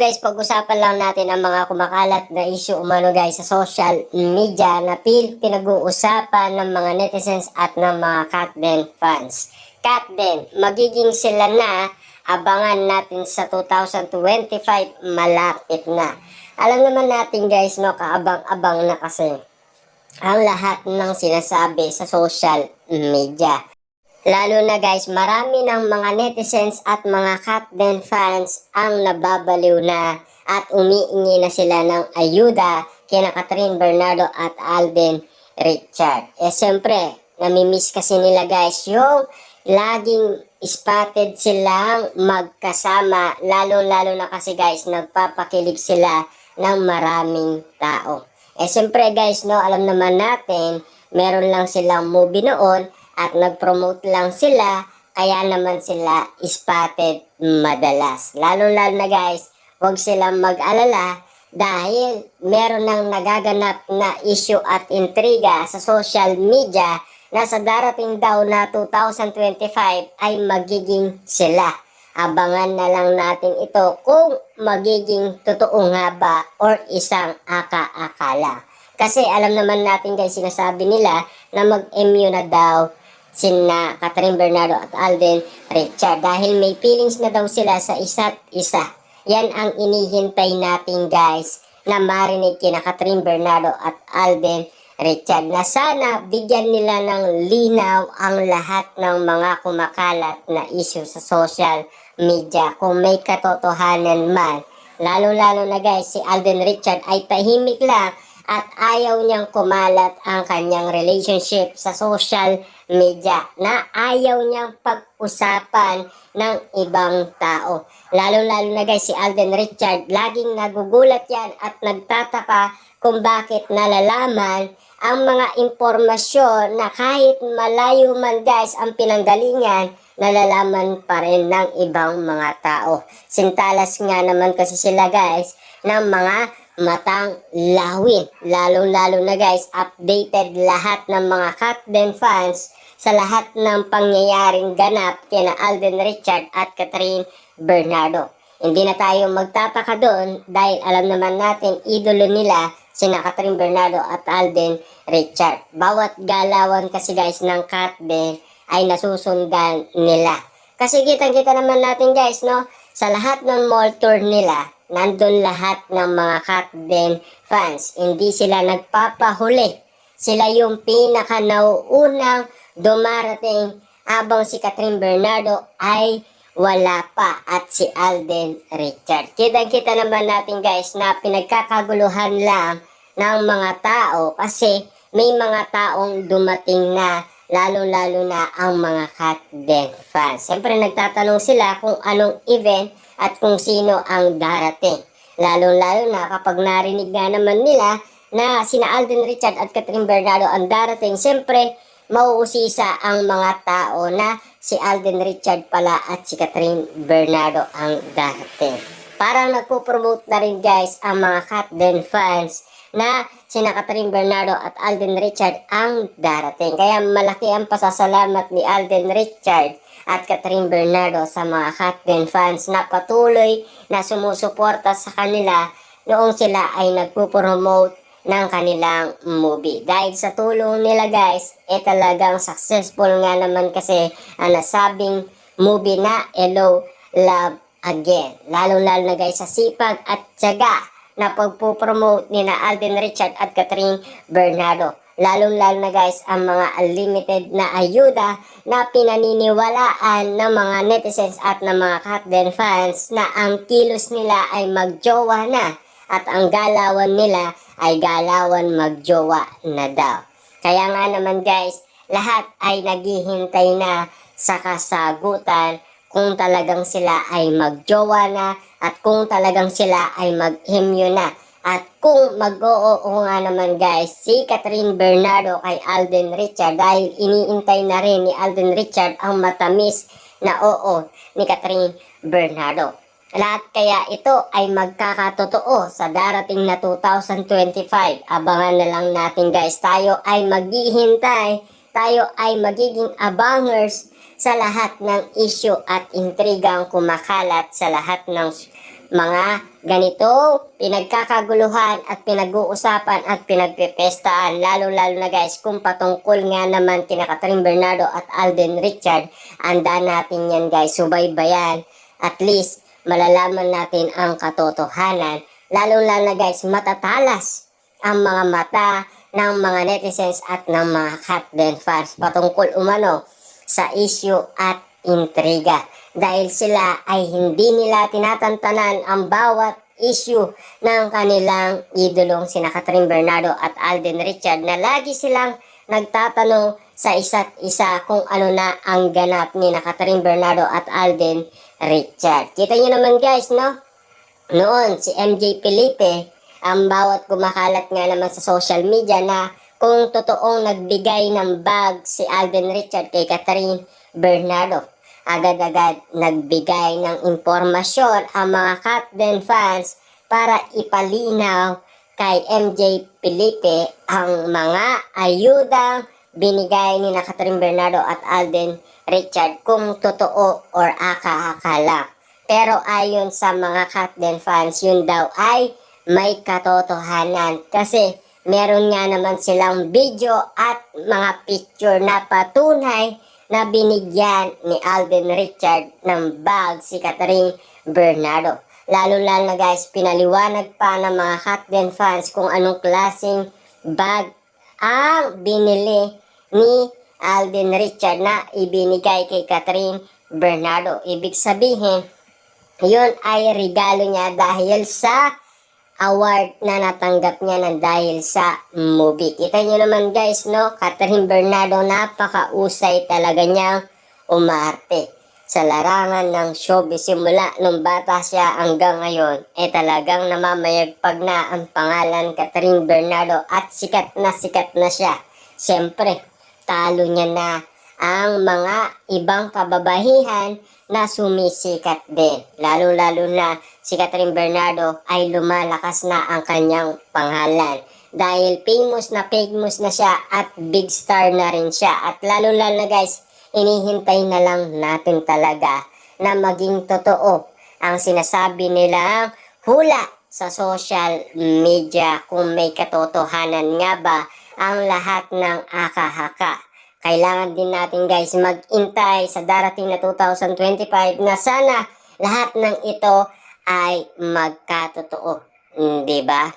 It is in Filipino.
guys, pag-usapan lang natin ang mga kumakalat na issue umano guys sa social media na pinag-uusapan ng mga netizens at ng mga Katden fans. Katden, magiging sila na, abangan natin sa 2025, malapit na. Alam naman natin guys, no, kaabang-abang na kasi ang lahat ng sinasabi sa social media. Lalo na guys, marami ng mga netizens at mga Katden fans ang nababaliw na at umiingi na sila ng ayuda kina Catherine Bernardo at Alden Richard. Siyempre, namimiss kasi nila guys yung laging spotted silang magkasama. Lalo na kasi guys, nagpapakilig sila ng maraming tao. Siyempre guys, no, alam naman natin, meron lang silang movie noon at nag-promote lang sila, kaya naman sila spotted madalas. Lalo na guys, huwag silang mag-alala dahil meron nang nagaganap na issue at intriga sa social media na sa darating daw na 2025 ay magiging sila. Abangan na lang natin ito kung magiging totoo nga ba or isang aka-akala. Kasi alam naman natin guys, sinasabi nila na mag-MU na daw sina Catherine Bernardo at Alden Richard dahil may feelings na daw sila sa isa't isa. Yan ang inihintay natin guys, na marinig kina Catherine Bernardo at Alden Richard, na sana bigyan nila ng linaw ang lahat ng mga kumakalat na issue sa social media kung may katotohanan man. Lalo na guys, si Alden Richard ay tahimik lang at ayaw niyang kumalat ang kanyang relationship sa social media, na ayaw niyang pag-usapan ng ibang tao. Lalo na guys, si Alden Richard, laging nagugulat yan at nagtataka kung bakit nalalaman ang mga impormasyon na kahit malayo man guys ang pinanggalingan, nalalaman pa rin ng ibang mga tao. Sintalas nga naman kasi sila guys ng mga matang lawin. Lalo na guys, updated lahat ng mga Katden fans sa lahat ng pangyayaring ganap kina Alden Richard at Catherine Bernardo. Hindi na tayo magtataka doon dahil alam naman natin idolo nila sina Catherine Bernardo at Alden Richard. Bawat galawan kasi guys ng Katden ay nasusundan nila. Kasi kitang-kita naman natin guys, no, sa lahat ng mall tour nila, nandun lahat ng mga Katden fans. Hindi sila nagpapahuli. Sila yung pinaka nauunang dumarating habang si Catherine Bernardo ay wala pa at si Alden Richard. Kitang-kita naman natin guys na pinagkakaguluhan lang ng mga tao kasi may mga taong dumating na, lalo na ang mga Katden fans. Siyempre nagtatanong sila kung anong event at kung sino ang darating. Lalo na kapag narinig nga naman nila na sina Alden Richard at Catherine Bernardo ang darating, siyempre mauusisa ang mga tao na si Alden Richard pala at si Catherine Bernardo ang darating. Parang nagpo-promote na rin guys ang mga Katden fans na sina Catherine Bernardo at Alden Richard ang darating. Kaya malaki ang pasasalamat ni Alden Richard at Catherine Bernardo sa mga Katden fans na patuloy na sumusuporta sa kanila noong sila ay nagpo-promote ng kanilang movie. Dahil sa tulong nila guys, talagang successful nga naman kasi ang nasabing movie na Hello, Love Again. Lalo na guys sa sipag at tiyaga na pagpo-promote ni na Alden Richard at Catherine Bernardo. Lalo na guys ang mga unlimited na ayuda na pinaniniwalaan ng mga netizens at ng mga Katden fans na ang kilos nila ay magjowa na at ang galawan nila ay galawan magjowa na daw. Kaya nga naman guys, lahat ay naghihintay na sa kasagutan kung talagang sila ay magjowa na at kung talagang sila ay mag-himyo na. At kung mag-oo nga naman guys si Catherine Bernardo kay Alden Richard, dahil iniintay na rin ni Alden Richard ang matamis na oo ni Catherine Bernardo. Lahat kaya ito ay magkakatotoo sa darating na 2025. Abangan na lang natin guys. Tayo ay maghihintay. Tayo ay magiging abangers sa lahat ng issue at intrigang kumakalat sa lahat ng mga ganito pinagkakaguluhan at pinag-uusapan at pinagpipestaan, lalo-lalo na guys kung patungkol nga naman kina Catherine Bernardo at Alden Richard. Andaan natin yan guys, subaybayan, at least malalaman natin ang katotohanan. Lalo-lalo na guys, matatalas ang mga mata ng mga netizens at ng mga Katden fans patungkol umano sa issue at intriga. Dahil sila ay hindi nila tinatantanan ang bawat issue ng kanilang idolong sina Catherine Bernardo at Alden Richard, na lagi silang nagtatanong sa isa't isa kung ano na ang ganap ni na Catherine Bernardo at Alden Richard. Kita nyo naman guys, no? Noon si MJ Felipe, ang bawat kumakalat nga naman sa social media na kung totoong nagbigay ng bag si Alden Richard kay Catherine Bernardo, agad-agad nagbigay ng impormasyon ang mga Katden fans para ipalinaw kay MJ Felipe ang mga ayudang binigay ni na Catherine Bernardo at Alden Richard kung totoo or aka-aka lang. Pero ayon sa mga Katden fans, yun daw ay may katotohanan kasi meron nga naman silang video at mga picture na patunay na binigyan ni Alden Richard ng bag si Catherine Bernardo. Lalo-lalo na guys, pinaliwanag pa ng mga Katden fans kung anong klaseng bag ang binili ni Alden Richard na ibinigay kay Catherine Bernardo. Ibig sabihin, yun ay regalo niya dahil sa award na natanggap niya ng dahil sa movie. Kita nyo naman guys, no? Catherine Bernardo, napakausay talaga niyang umarte sa larangan ng showbiz. Simula nung bata siya hanggang ngayon, talagang namamayagpag na ang pangalan Catherine Bernardo at sikat na siya. Siyempre, talo niya na ang mga ibang kababahihan na sumisikat din. Lalo-lalo na si Catherine Bernardo ay lumalakas na ang kanyang pangalan. Dahil famous na siya at big star na rin siya. At lalo-lalo na guys, inihintay na lang natin talaga na maging totoo ang sinasabi nilang hula sa social media, kung may katotohanan nga ba ang lahat ng aka-haka. Kailangan din natin guys mag-intay sa darating na 2025 na sana lahat ng ito ay magkatotoo. Diba?